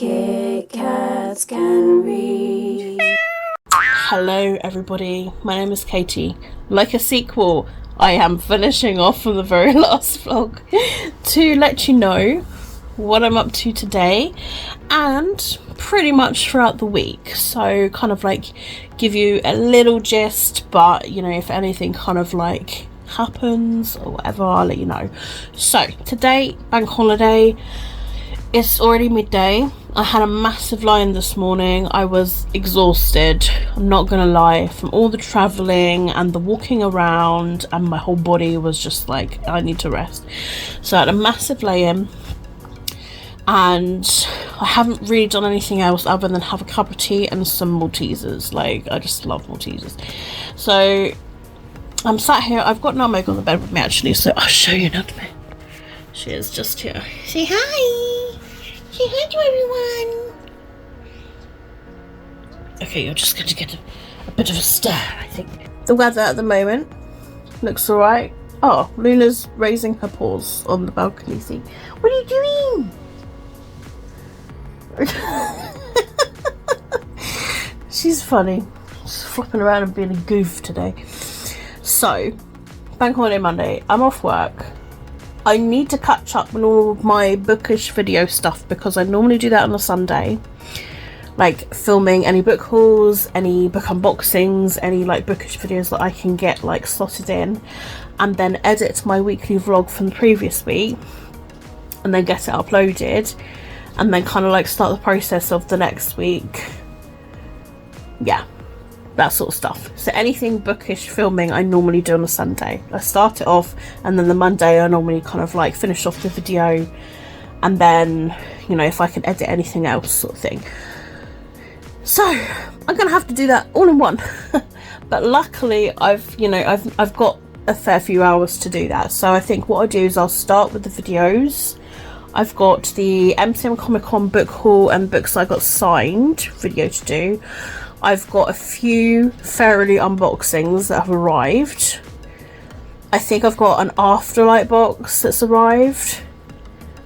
Kitkatscanread. Hello everybody, my name is Katie. Like a sequel, I am finishing off from the very last vlog to let you know what I'm up to today and pretty much throughout the week. So kind of like give you a little gist, but you know, if anything kind of like happens or whatever, I'll let you know. So today, bank holiday. It's already midday. I had a massive lie-in this morning. I was exhausted, I'm not gonna lie, from all the traveling and the walking around, and my whole body was just like, I need to rest. So I had a massive lay-in and I haven't really done anything else other than have a cup of tea and some Maltesers. Like, I just love Maltesers. So I'm sat here. I've got Nutmeg on the bed with me actually, so I'll show you Nutmeg. She is just here. Say hi! Say hi to everyone! Okay, you're just going to get a bit of a stir, I think. The weather at the moment looks alright. Oh, Luna's raising her paws on the balcony. See? What are you doing? She's funny. She's flopping around and being a goof today. So, Bank Holiday Monday. I'm off work. I need to catch up on all of my bookish video stuff because I normally do that on a Sunday, like filming any book hauls, any book unboxings, any like bookish videos that I can get like slotted in, and then edit my weekly vlog from the previous week and then get it uploaded and then kind of like start the process of the next week. Yeah, that sort of stuff. So anything bookish filming I normally do on a Sunday. I start it off and then the Monday I normally kind of like finish off the video, and then, you know, if I can edit anything else sort of thing. So I'm gonna have to do that all in one. But luckily I've got a fair few hours to do that. So I think what I'll do is I'll start with the videos. I've got the MCM Comic Con book haul and books I got signed video to do. I've got a few Fairly unboxings that have arrived. I think I've got an Afterlight box that's arrived.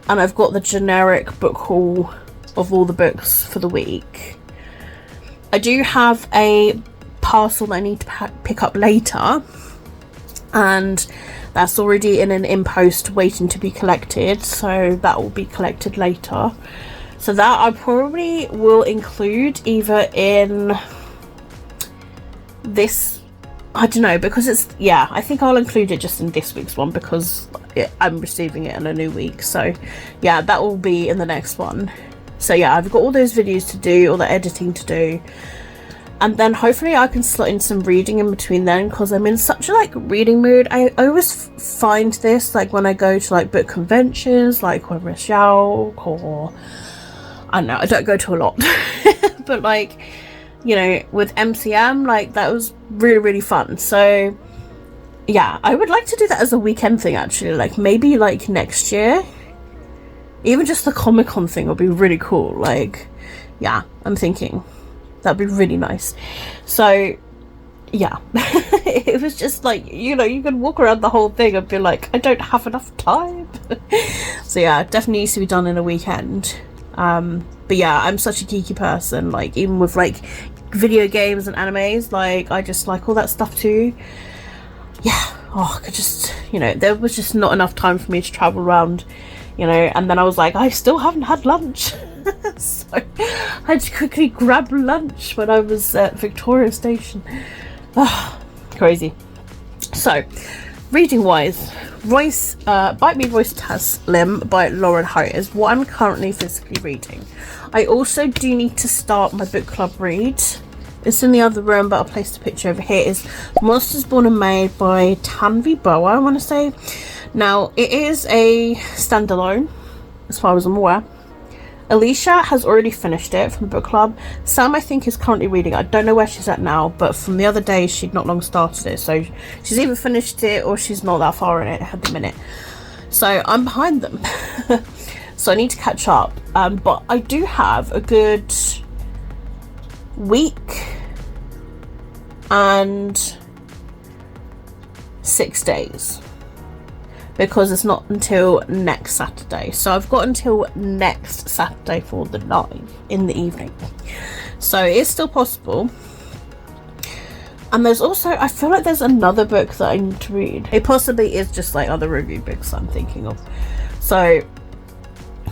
And I've got the generic book haul of all the books for the week. I do have a parcel that I need to pick up later. And that's already in an in-post waiting to be collected. So that will be collected later. So that I probably will include either in this, I don't know, because it's, yeah, I think I'll include it just in this week's one because I'm receiving it in a new week. So yeah, that will be in the next one. So yeah, I've got all those videos to do, all the editing to do. And then hopefully I can slot in some reading in between then, because I'm in such a like reading mood. I always find this like when I go to like book conventions, like whether it's Yalk or I don't know, I don't go to a lot. But like, you know, with MCM, like that was really, really fun. So yeah, I would like to do that as a weekend thing actually, like maybe like next year. Even just the Comic-Con thing would be really cool. Like, yeah, I'm thinking that'd be really nice. So yeah, it was just like, you know, you could walk around the whole thing and be like, I don't have enough time. So yeah, it definitely needs to be done in a weekend. But yeah, I'm such a geeky person, like even with like video games and animes, like I just like all that stuff too. Yeah, oh, I could just, you know, there was just not enough time for me to travel around, you know, and then I was like, I still haven't had lunch. So I had to quickly grab lunch when I was at Victoria Station. Oh, crazy. So reading wise, Royce, Bite Me Royce Taslim by Lauren Ho is what I'm currently physically reading. I also do need to start my book club read. It's in the other room, but I'll place the picture over here. Is Monsters Born and Made by Tanvi Boa, I want to say. Now, it is a standalone, as far as I'm aware. Alicia has already finished it from the book club. Sam, I think, is currently reading. I don't know where she's at now, but from the other day, she'd not long started it. So she's either finished it or she's not that far in it at the minute. So I'm behind them. So I need to catch up. But I do have a good week and 6 days because it's not until next Saturday. So I've got until next Saturday for the live in the evening. So it's still possible. And there's also, I feel like there's another book that I need to read. It possibly is just like other review books I'm thinking of. So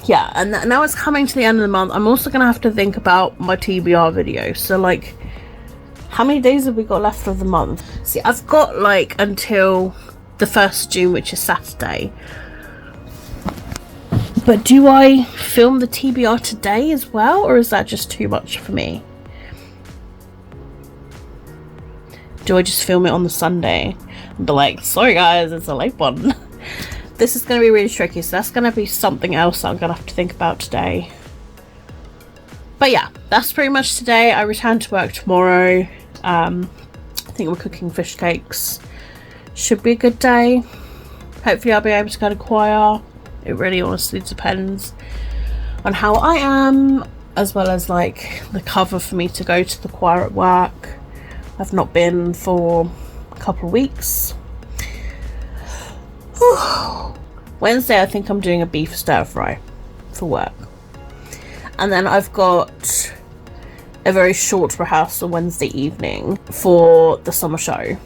yeah, and now it's coming to the end of the month. I'm also going to have to think about my TBR video. So like, how many days have we got left of the month? See, I've got like until the 1st of June, which is Saturday. But do I film the TBR today as well, or is that just too much for me? Do I just film it on the Sunday and be like, sorry guys, it's a late one? This is going to be really tricky, so that's going to be something else I'm going to have to think about today. But yeah, that's pretty much today. I return to work tomorrow. I think we're cooking fish cakes. Should be a good day. Hopefully I'll be able to go to choir. It really honestly depends on how I am, as well as like the cover for me to go to the choir at work. I've not been for a couple of weeks. Wednesday I think I'm doing a beef stir fry for work. And then I've got a very short rehearsal Wednesday evening for the summer show.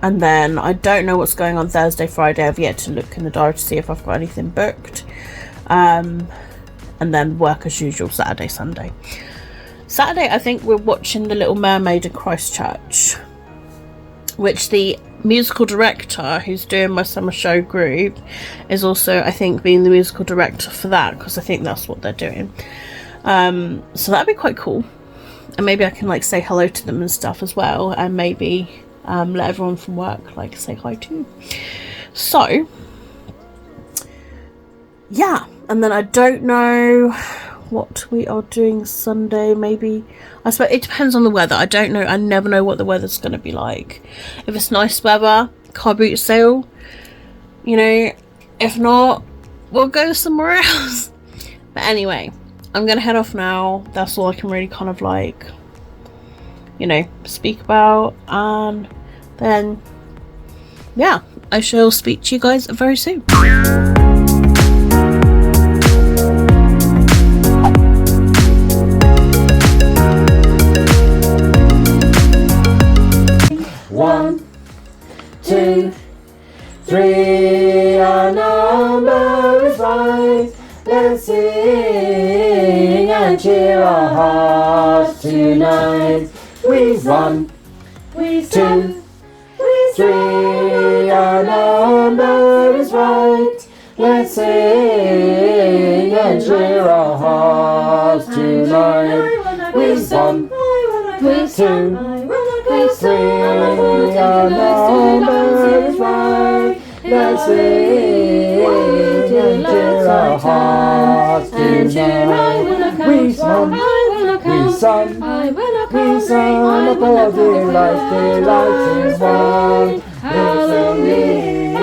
And then I don't know what's going on Thursday, Friday. I've yet to look in the diary to see if I've got anything booked. And then work as usual Saturday, Sunday. Saturday, I think we're watching The Little Mermaid in Christchurch, which the musical director who's doing my summer show group is also, I think, being the musical director for that, because I think that's what they're doing. So that'd be quite cool. And maybe I can like say hello to them and stuff as well, and maybe let everyone from work like say hi too. So yeah, and then I don't know what we are doing Sunday. Maybe, I suppose it depends on the weather. I don't know. I never know what the weather's going to be like. If it's nice weather, car boot sale, you know. If not, we'll go somewhere else. But anyway, I'm going to head off now. That's all I can really kind of like, you know, speak about. And then yeah, I shall speak to you guys very soon. One, two, three, our number is right. Let's sing and cheer our hearts tonight. We've won, we've two, we've three, our number is right. Let's sing and cheer our hearts tonight. We've won, we've two, three, our number is right. Let's sing and cheer our hearts tonight. We sung, we sung, we sung above delight is one. Hallelujah,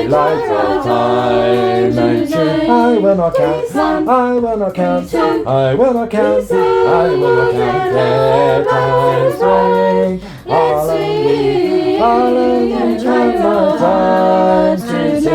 lights of time and truth. I will not count, I will not count, I will not count, I will not count their times swing. Hallelujah, hallelujah, my times to sing.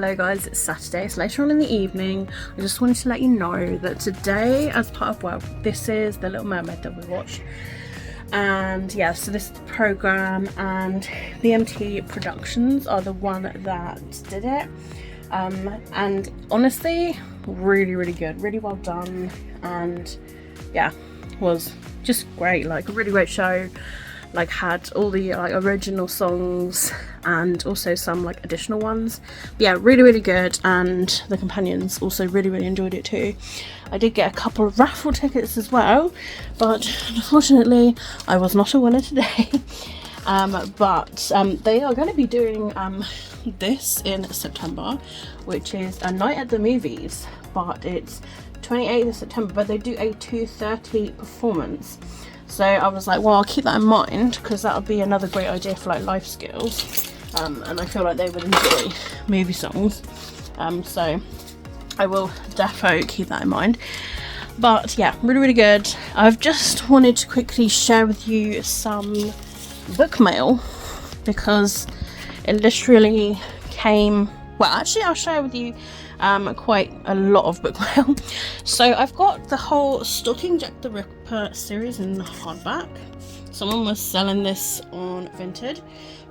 So guys, it's Saturday, it's later on in the evening. I just wanted to let you know that today, as part of, well, this is The Little Mermaid that we watched. And yeah, so this is the programme, and BMT Productions are the one that did it. And honestly, really good, really well done, and yeah, was just great, like a really great show. Like had all the like original songs and also some like additional ones. But yeah, really good, and the companions also really enjoyed it too. I did get a couple of raffle tickets as well, but unfortunately I was not a winner today. But they are going to be doing this in September, which is a night at the movies, but it's 28th of September, but they do a 2:30 performance. So I was like, well, I'll keep that in mind, because that would be another great idea for like life skills, and I feel like they would enjoy movie songs, so I will defo keep that in mind. But yeah, really good. I've just wanted to quickly share with you some book mail, because it literally came, well, actually I'll share with you quite a lot of book mail. So I've got the whole Stalking Jack the Ripper series in hardback. Someone was selling this on Vinted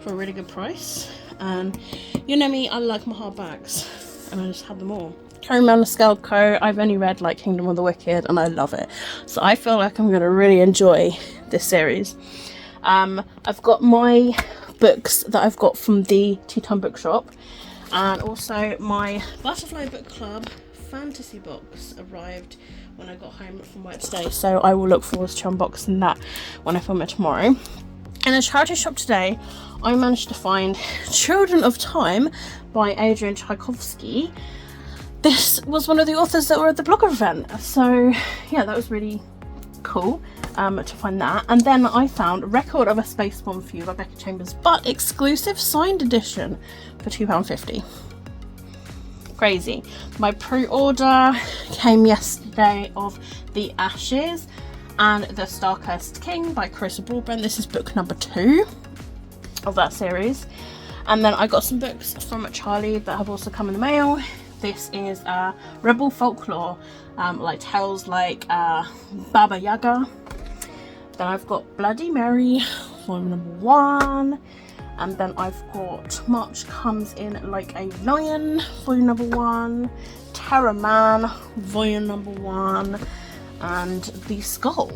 for a really good price, and you know me, I like my hardbacks, and I just had them all. Carrie Maniscalco, I've only read like Kingdom of the Wicked, and I love it, so I feel like I'm going to really enjoy this series. I've got my books that I've got from the Tea Time Bookshop, and also my Butterfly Book Club fantasy box arrived when I got home from work today, so I will look forward to unboxing that when I film it tomorrow. In a charity shop today, I managed to find Children of Time by Adrian Tchaikovsky. This was one of the authors that were at the blogger event, so yeah, that was really cool to find that. And then I found Record of a Space Bomb for You by Becca Chambers, but exclusive signed edition for £2.50. Crazy. My pre-order came yesterday of The Ashes and The Star-Cursed King by Carissa Broadbent. This is book number 2 of that series. And then I got some books from Charlie that have also come in the mail. This is Rebel Folklore, like tales like Baba Yaga. Then I've got Bloody Mary, volume number 1. And then I've got March Comes In Like a Lion, volume number 1. Terror Man, volume number 1. And The Skull,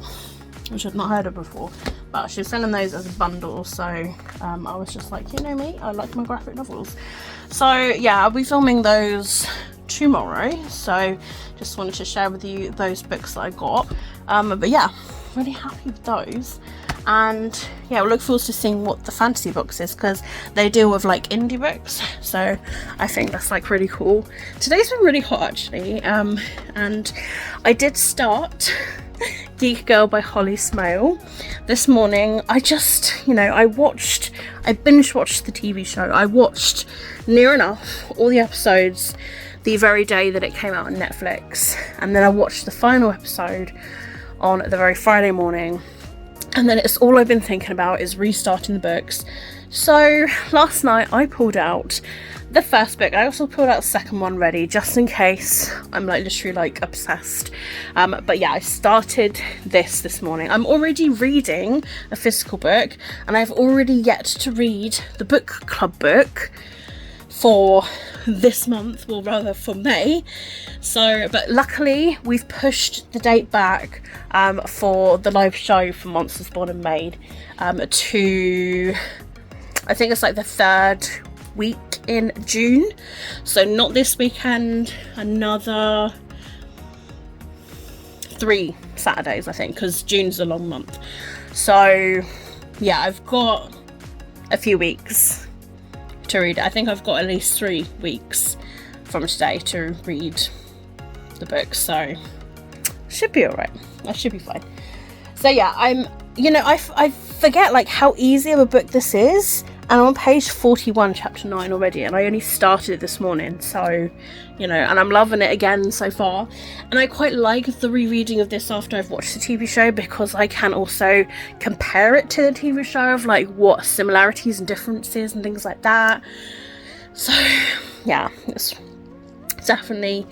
which I've not heard of before. But she was selling those as a bundle, so I was just like, you know me, I like my graphic novels. So yeah, I'll be filming those tomorrow, so just wanted to share with you those books that I got. But yeah, really happy with those, and yeah, we'll look forward to seeing what the fantasy box is, because they deal with like indie books, so I think that's like really cool. Today's been really hot actually, and I did start Geek Girl by Holly Smale this morning. I just, you know, I binge watched the TV show. I watched near enough all the episodes the very day that it came out on Netflix, and then I watched the final episode on the very Friday morning, and then it's all I've been thinking about is restarting the books. So last night I pulled out the first book. I also pulled out the second one ready, just in case I'm like literally like obsessed. But yeah, I started this morning. I'm already reading a physical book, and I've already yet to read the book club book for this month, or rather for May. So, but luckily we've pushed the date back for the live show for Monsters Born and Made to, I think it's like the 3rd week in June. So not this weekend, another 3 Saturdays I think, because June's a long month. So yeah, I've got a few weeks to read. I think I've got at least 3 weeks from today to read the book, so should be alright. I should be fine. So yeah, I forget like how easy of a book this is, and I'm on page 41, chapter 9 already, and I only started it this morning, so you know, and I'm loving it again so far. And I quite like the rereading of this after I've watched the TV show, because I can also compare it to the TV show of like what similarities and differences and things like that. So yeah, it's definitely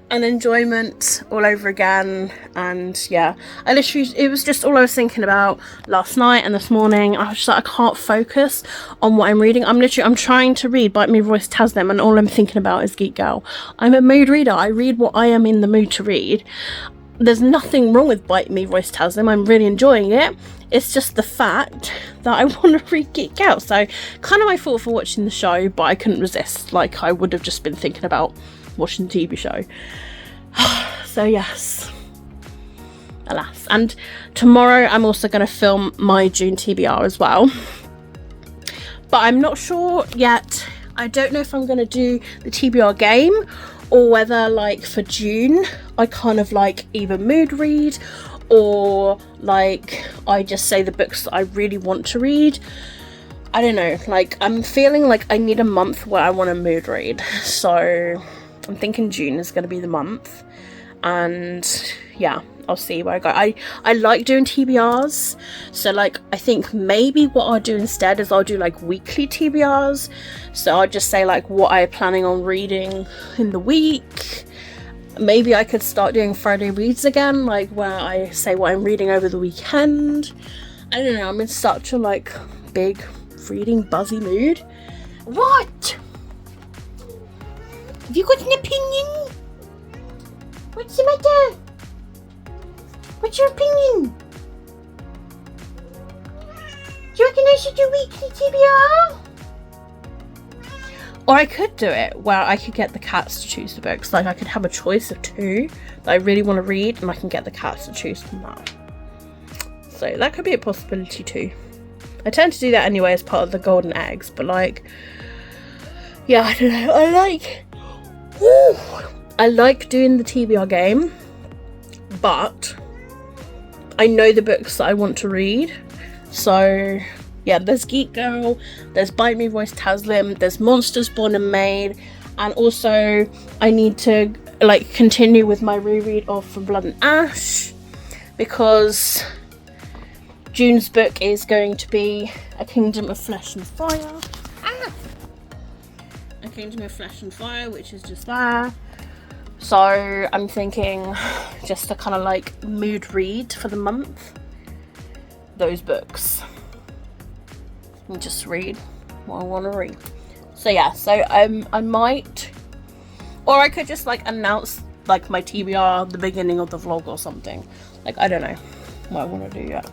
an enjoyment all over again. And yeah, I literally, it was just all I was thinking about last night and this morning. I was just like, I can't focus on what I'm reading. I'm trying to read Bite Me Royce Taslim, and all I'm thinking about is Geek Girl. I'm a mood reader. I read what I am in the mood to read. There's nothing wrong with Bite Me Royce Taslim. I'm really enjoying it. It's just the fact that I want to read Geek Girl. So kind of my fault for watching the show, but I couldn't resist. Like, I would have just been thinking about watching the TV show. So yes, alas. And tomorrow I'm also going to film my June TBR as well, but I'm not sure yet. I don't know if I'm going to do the TBR game, or whether like for June I kind of like either mood read, or like I just say the books that I really want to read. I don't know, like I'm feeling like I need a month where I want to mood read, so I'm thinking June is going to be the month. And yeah, I'll see where I go. I like doing TBRs, so like I think maybe what I'll do instead is I'll do like weekly TBRs. So I'll just say like what I'm planning on reading in the week. Maybe I could start doing Friday reads again, like where I say what I'm reading over the weekend. I don't know, I'm in such a like big reading buzzy mood. What? Have you got an opinion? What's the matter? What's your opinion? Do you reckon I should do weekly TBR? Or I could do it where I could get the cats to choose the books. Like I could have a choice of 2 that I really want to read, and I can get the cats to choose from that. So that could be a possibility too. I tend to do that anyway as part of the golden eggs, but like, yeah, I don't know. I like doing the TBR game, but I know the books that I want to read. So yeah, there's Geek Girl, there's Bite Me Royce Taslim, there's Monsters Born and Made, and also I need to like continue with my reread of From Blood and Ash, because June's book is going to be A Kingdom of Flesh and Fire. A Kingdom of Flesh and Fire, which is just there. So I'm thinking just to kind of like mood read for the month those books and just read what I want to read. So yeah, so I might, or I could just like announce like my TBR at the beginning of the vlog or something. Like I don't know what I want to do yet.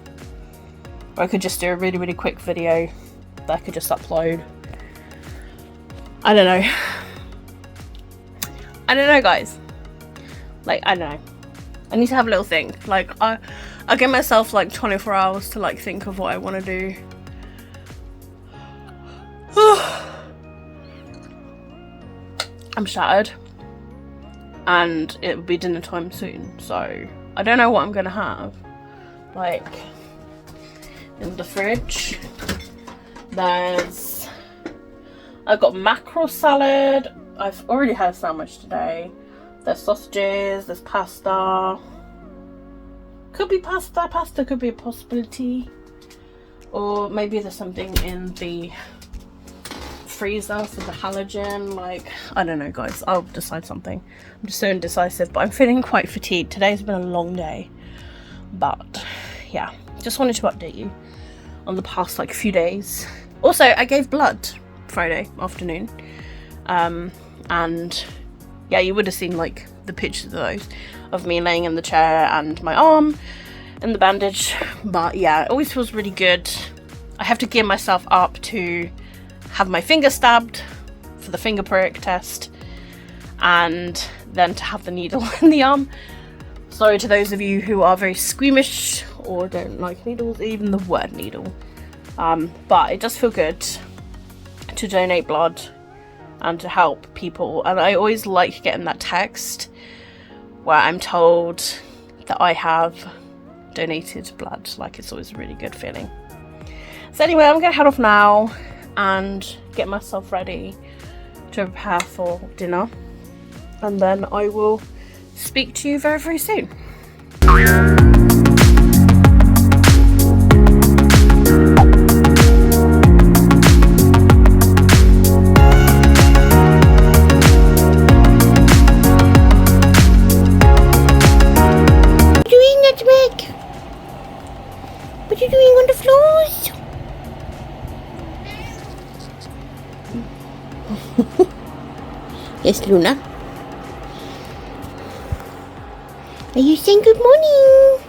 Or I could just do a really, really quick video that I could just upload. I don't know. I don't know, guys. Like, I don't know. I need to have a little think. Like, I'll give myself like 24 hours to like think of what I want to do. I'm shattered. And it will be dinner time soon. So, I don't know what I'm going to have. Like, in the fridge, I've got mackerel salad. I've already had a sandwich today. There's sausages, there's pasta. Could be pasta could be a possibility. Or maybe there's something in the freezer for the halogen. Like, I don't know, guys, I'll decide something. I'm just so indecisive, but I'm feeling quite fatigued. Today's been a long day. But yeah, just wanted to update you on the past like few days. Also, I gave blood Friday afternoon, and yeah, you would have seen like the pictures of those of me laying in the chair and my arm in the bandage. But yeah, it always feels really good. I have to gear myself up to have my finger stabbed for the finger prick test, and then to have the needle in the arm. Sorry to those of you who are very squeamish or don't like needles, even the word needle. But it does feel good to donate blood and to help people. And I always like getting that text where I'm told that I have donated blood. Like, it's always a really good feeling. So anyway, I'm gonna head off now and get myself ready to prepare for dinner, and then I will speak to you very, very soon. Yes, Luna. Are you saying good morning?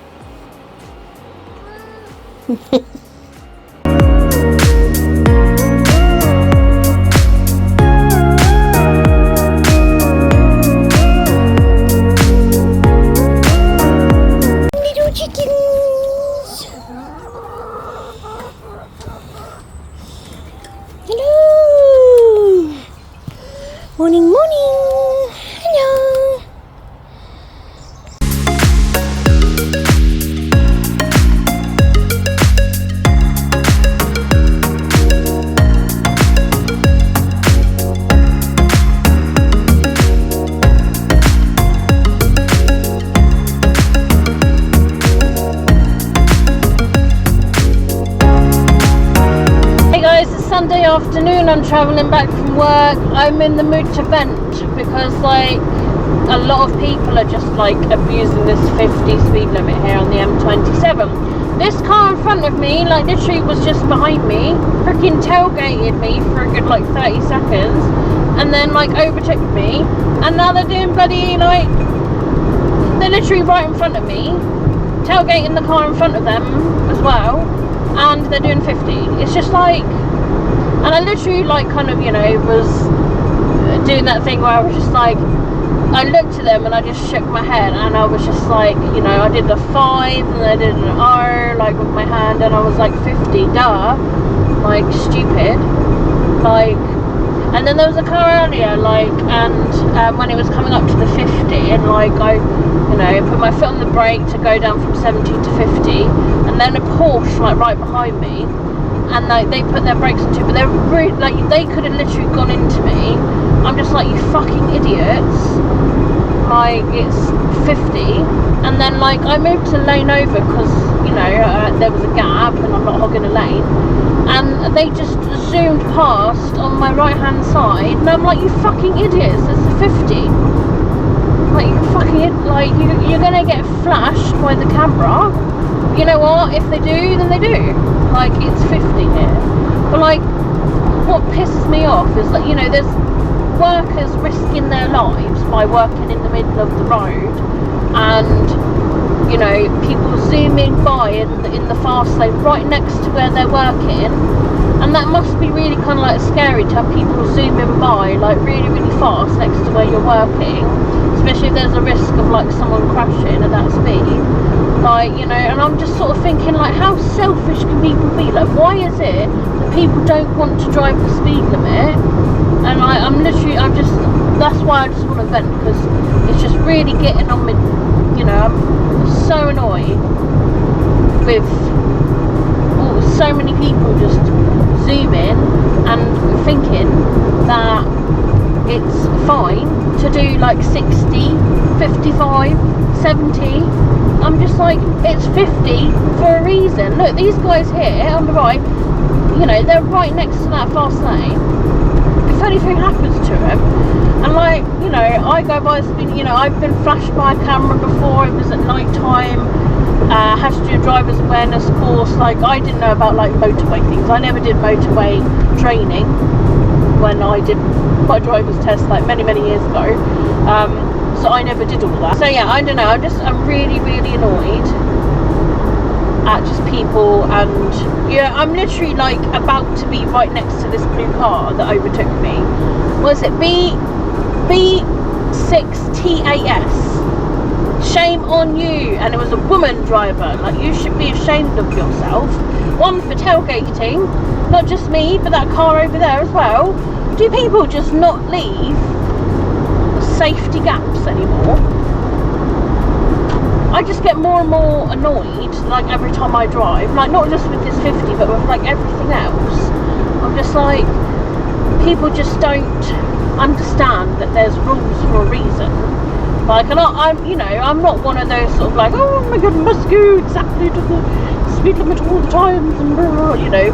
Little chickens. Hello. Morning, morning. Hello. Hey guys, it's Sunday afternoon. I'm travelling back from work. I'm in the mood to vent because like a lot of people are just like abusing this 50 speed limit here on the M27. This car in front of me, like literally was just behind me, freaking tailgated me for a good like 30 seconds and then like overtook me, and now they're doing bloody like, they're literally right in front of me, tailgating the car in front of them as well, and they're doing 50. It's just like, and I literally like kind of, you know, was doing that thing where I was just like, I looked at them and I just shook my head and I was just like, you know, I did the 5 and I did an R like with my hand and I was like 50, duh, like stupid, like. And then there was a car earlier, like, and when it was coming up to the 50 and like I, you know, put my foot on the brake to go down from 70 to 50, and then a Porsche like right behind me, and like they put their brakes on too, but they're really, like, they could have literally gone into me. I'm just like, you fucking idiots, like it's 50. And then like I moved to lane over because, you know, there was a gap and I'm not hogging a lane, and they just zoomed past on my right hand side and I'm like, you fucking idiots, it's a 50. Like, you fucking, like, you're gonna get flashed by the camera. You know what, if they do, then they do. Like, it's 50 here. But like, what pisses me off is that, you know, there's workers risking their lives by working in the middle of the road, and, you know, people zooming by in the fast lane right next to where they're working, and that must be really kind of like scary to have people zooming by like really, really fast next to where you're working, especially if there's a risk of like someone crashing at that speed. Like, you know, and I'm just sort of thinking, like, how selfish can people be? Like, why is it that people don't want to drive the speed limit? And I'm just, that's why I just want to vent, because it's just really getting on me, you know. I'm so annoyed with so many people just zooming and thinking that it's fine to do like 60, 55, 70. I'm just like, it's 50 for a reason. Look, these guys here on the right, you know, they're right next to that fast lane. If anything happens to them, and like, you know, I go by the speed, you know, I've been flashed by a camera before. It was at night time. Had to do a driver's awareness course. Like, I didn't know about like motorway things. I never did motorway training when I did my driver's test like many years ago. So I never did all that. So yeah, I don't know, I'm really annoyed at just people. And yeah, I'm literally like about to be right next to this blue car that overtook me. Was it B6TAS? Shame on you. And it was a woman driver. Like, you should be ashamed of yourself. One, for tailgating, not just me, but that car over there as well. Do people just not leave safety gaps anymore? I just get more and more annoyed, like, every time I drive, like, not just with this 50, but with like everything else. I'm just like, people just don't understand that there's rules for a reason. Like, and I'm, you know, I'm not one of those sort of like, oh my god, must go exactly to the speed limit all the time, and blah, blah, you know,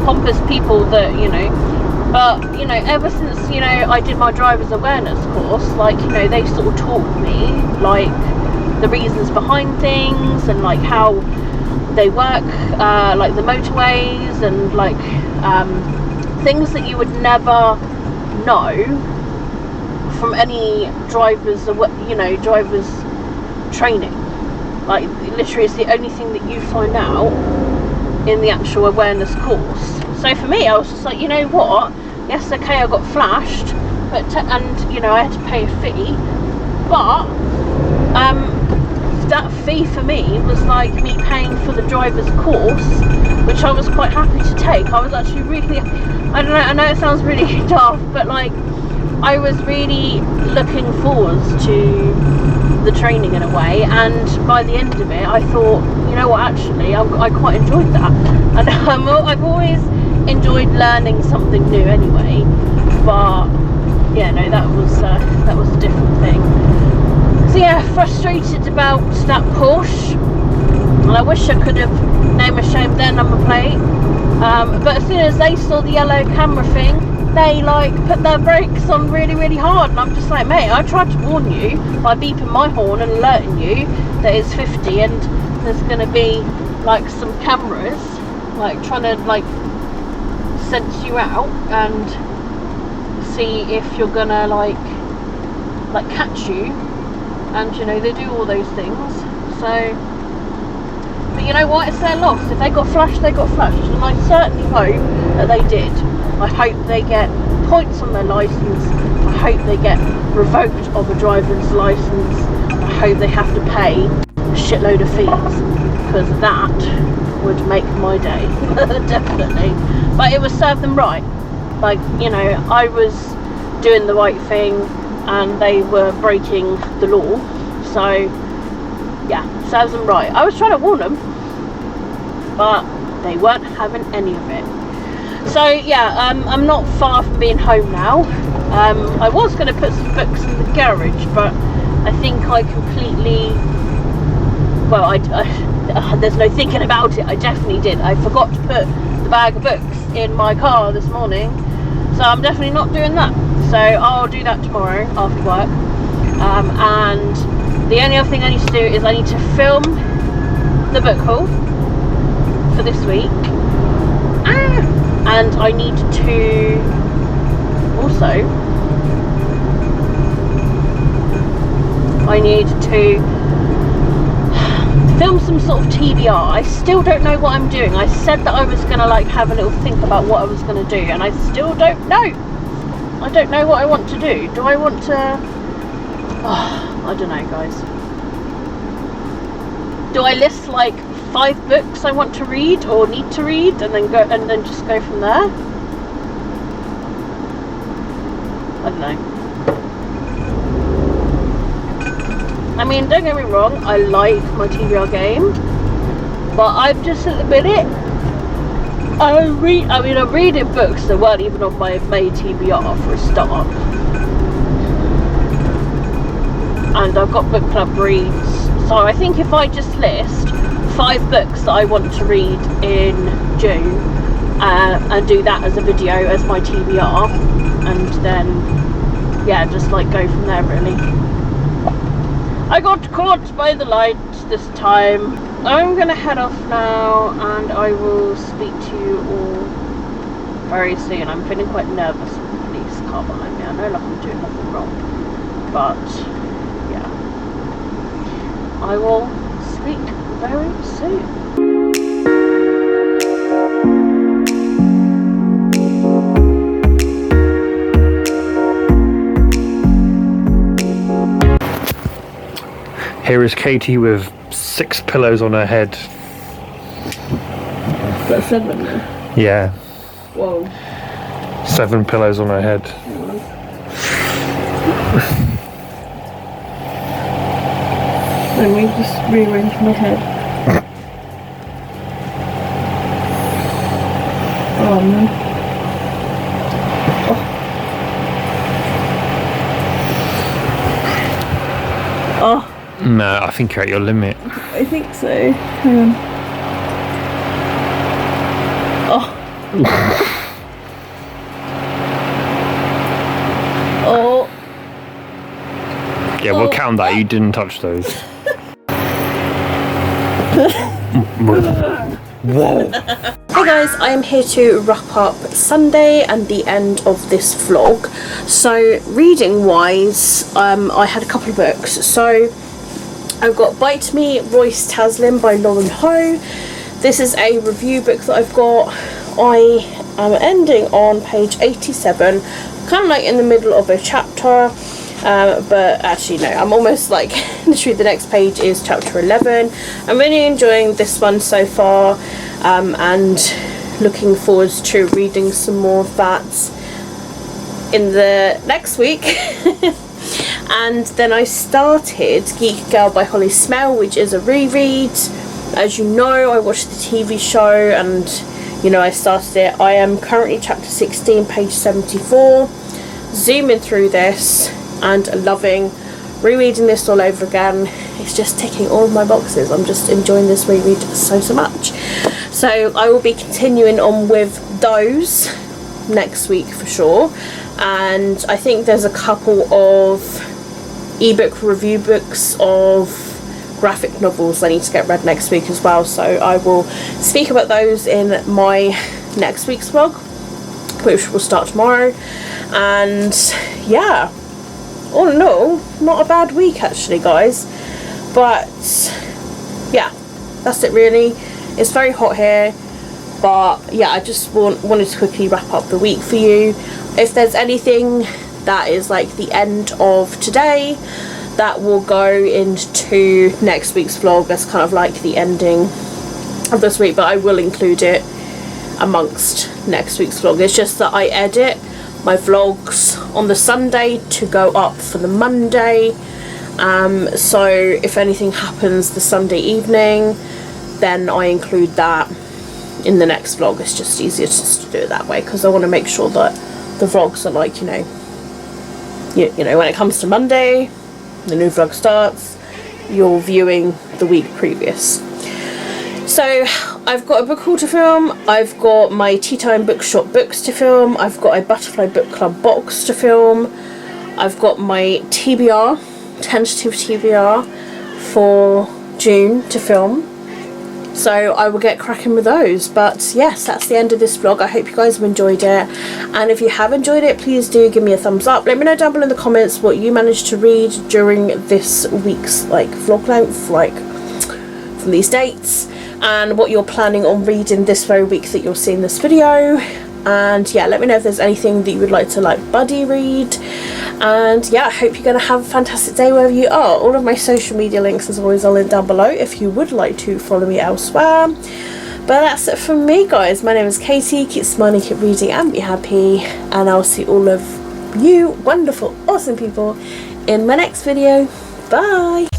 pompous people that, you know. But, you know, ever since, you know, I did my driver's awareness course, like, you know, they sort of taught me, like, the reasons behind things and, like, how they work, like, the motorways and, like, things that you would never know from any driver's training. Like, literally, it's the only thing that you find out in the actual awareness course. So for me, I was just like, you know what? Yes, okay, I got flashed, but and you know, I had to pay a fee, but that fee for me was like me paying for the driver's course, which I was quite happy to take. I was actually really, I don't know, I know it sounds really daft, but like, I was really looking forward to the training in a way, and by the end of it I thought, you know what, actually I quite enjoyed that. And I've always enjoyed learning something new anyway, but yeah, no, that was a different thing. So yeah, frustrated about that Porsche, and I wish I could have name and shamed their number plate, but as soon as they saw the yellow camera thing, they like put their brakes on really, really hard, and I'm just like, mate, I tried to warn you by beeping my horn and alerting you that it's 50 and there's going to be like some cameras like trying to like sense you out and see if you're gonna like catch you, and you know, they do all those things. So, but you know what, it's their loss. If they got flashed, they got flashed, and I certainly hope that they did. I hope they get points on their licence. I hope they get revoked of a driver's licence. I hope they have to pay a shitload of fees, because that would make my day. Definitely. But it would serve them right. Like, you know, I was doing the right thing and they were breaking the law. So yeah, serves them right. I was trying to warn them, but they weren't having any of it. So yeah, I'm not far from being home now. I was going to put some books in the garage, but I think I completely, well, there's no thinking about it, I definitely did. I forgot to put the bag of books in my car this morning, so I'm definitely not doing that. So I'll do that tomorrow after work. And the only other thing I need to do is I need to film the book haul for this week. And I need to also, film some sort of TBR. I still don't know what I'm doing. I said that I was gonna like have a little think about what I was gonna do, and I still don't know. I don't know what I want to do. Do I want to, I don't know, guys. Do I list like 5 books I want to read or need to read, and then just go from there? I don't know. I mean, don't get me wrong, I like my TBR game, but I'm just at the minute, I'm reading books that weren't even on my main TBR for a start, and I've got book club reads. So I think if I just list 5 books that I want to read in June, and do that as a video as my TBR, and then yeah, just like go from there really. I got caught by the light this time. I'm gonna head off now, and I will speak to you all very soon. I'm feeling quite nervous with the police car behind me. I know like I'm doing nothing wrong, but yeah, I will speak very soon. Here is Katie with 6 pillows on her head. Got 7 there? Yeah. Whoa. 7 pillows on her head. Let me just rearrange my head. Oh man. Oh. No, I think you're at your limit. I think so. Hang on. Oh. Oh. Yeah, we'll count that. You didn't touch those. Whoa. Hey guys, I am here to wrap up Sunday and the end of this vlog. So reading wise, I had a couple of books. So I've got Bite Me, Royce Taslin by Lauren Ho. This is a review book that I've got. I am ending on page 87, kind of like in the middle of a chapter. But actually no, I'm almost like literally the next page is chapter 11. I'm really enjoying this one so far, and looking forward to reading some more of that in the next week. And then I started Geek Girl by Holly Smell, which is a reread. As you know, I watched the TV show and you know I started it. I am currently chapter 16, page 74, zooming through this and loving rereading this all over again. It's just ticking all of my boxes. I'm just enjoying this reread so much. So I will be continuing on with those next week for sure, and I think there's a couple of ebook review books of graphic novels I need to get read next week as well, so I will speak about those in my next week's vlog, which will start tomorrow. And yeah, all in all, not a bad week actually, guys. But yeah, that's it really. It's very hot here, but yeah, I just wanted to quickly wrap up the week for you. If there's anything that is like the end of today, that will go into next week's vlog as kind of like the ending of this week, but I will include it amongst next week's vlog. It's just that I edit my vlogs on the Sunday to go up for the Monday, so if anything happens the Sunday evening, then I include that in the next vlog. It's just easier just to do it that way, because I want to make sure that the vlogs are like, you know, when it comes to Monday, the new vlog starts, you're viewing the week previous. So I've got a book haul to film, I've got my Tea Time Bookshop books to film, I've got a Butterfly Book Club box to film, I've got my TBR, tentative TBR for June to film. So I will get cracking with those. But yes, that's the end of this vlog. I hope you guys have enjoyed it, and if you have enjoyed it, please do give me a thumbs up. Let me know down below in the comments what you managed to read during this week's like vlog length, like from these dates, and what you're planning on reading this very week that you're seeing this video. And yeah, let me know if there's anything that you would like to like buddy read. And yeah, I hope you're going to have a fantastic day wherever you are. All of my social media links as always are linked down below if you would like to follow me elsewhere. But that's it from me, guys. My name is Katie. Keep smiling, keep reading, and be happy, and I'll see all of you wonderful awesome people in my next video. Bye.